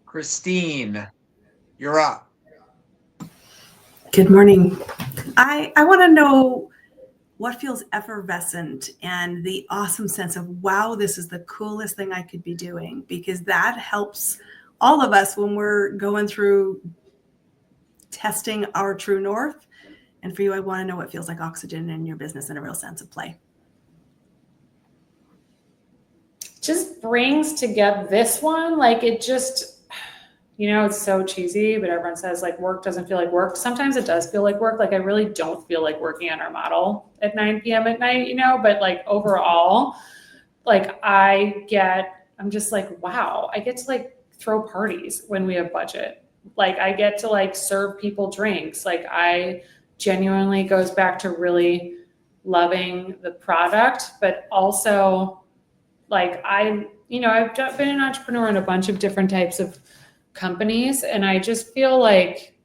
Christine, you're up. Good morning. I want to know what feels effervescent and the awesome sense of, wow, this is the coolest thing I could be doing, because that helps all of us when we're going through testing our true north. And for you, I want to know what feels like oxygen in your business and a real sense of play. Just brings together this one, like it just, it's so cheesy, but everyone says like work doesn't feel like work. Sometimes it does feel like work. Like I really don't feel like working on our model at 9 p.m. at night, but like overall, like I'm just like, wow, I get to like throw parties when we have budget. Like I get to like serve people drinks. Like I genuinely goes back to really loving the product, but also like I've been an entrepreneur in a bunch of different types of companies. And I just feel like,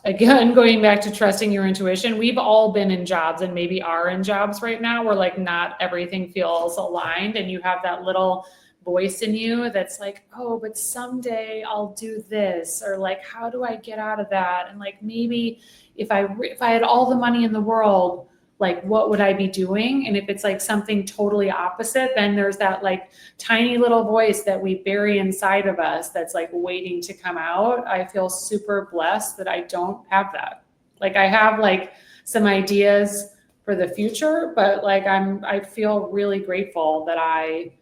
again, going back to trusting your intuition, we've all been in jobs and maybe are in jobs right now where like not everything feels aligned. And you have that little voice in you that's like, oh, but someday I'll do this, or like, how do I get out of that? And like, maybe if I had all the money in the world, like what would I be doing? And if it's like something totally opposite, then there's that like tiny little voice that we bury inside of us that's like waiting to come out. I feel super blessed that I don't have that. Like I have like some ideas for the future, but like I feel really grateful that I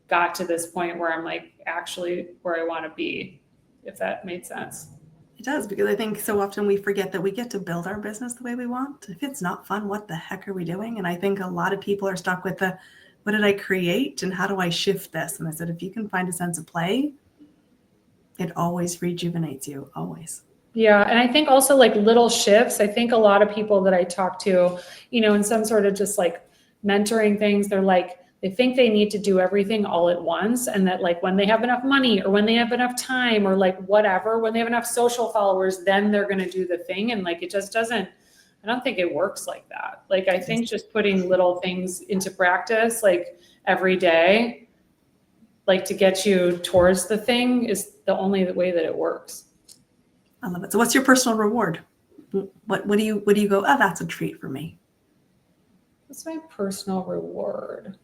got to this point where I'm like actually where I want to be, if that made sense. It does, because I think so often we forget that we get to build our business the way we want. If it's not fun, what the heck are we doing? And I think a lot of people are stuck with what did I create and how do I shift this? And I said, if you can find a sense of play, it always rejuvenates you, always. Yeah. And I think also like little shifts. I think a lot of people that I talk to, in some sort of just like mentoring things, they're like, they think they need to do everything all at once. And that like when they have enough money or when they have enough time or like whatever, when they have enough social followers, then they're going to do the thing. And like, it just doesn't, I don't think it works like that. Like, I think just putting little things into practice, like every day, like to get you towards the thing is the only way that it works. I love it. So what's your personal reward? What do you go, oh, that's a treat for me? What's my personal reward?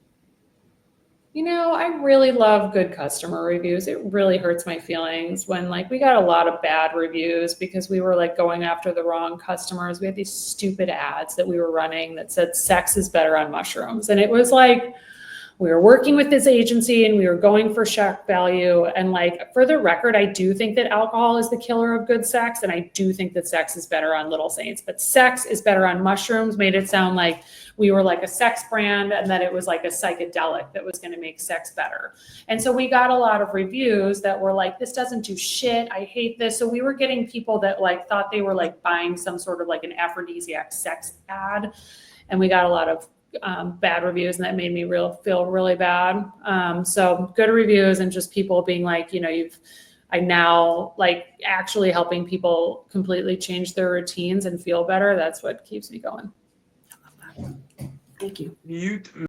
I really love good customer reviews. It really hurts my feelings when like we got a lot of bad reviews because we were like going after the wrong customers. We had these stupid ads that we were running that said sex is better on mushrooms. And it was like, we were working with this agency and we were going for shock value. And like, for the record, I do think that alcohol is the killer of good sex. And I do think that sex is better on Little Saints, but sex is better on mushrooms made it sound like we were like a sex brand and that it was like a psychedelic that was going to make sex better. And so we got a lot of reviews that were like, this doesn't do shit. I hate this. So we were getting people that like thought they were like buying some sort of like an aphrodisiac sex ad. And we got a lot of bad reviews, and that made me feel really bad. So good reviews and just people being like, I now like actually helping people completely change their routines and feel better. That's what keeps me going. I love that. Thank you.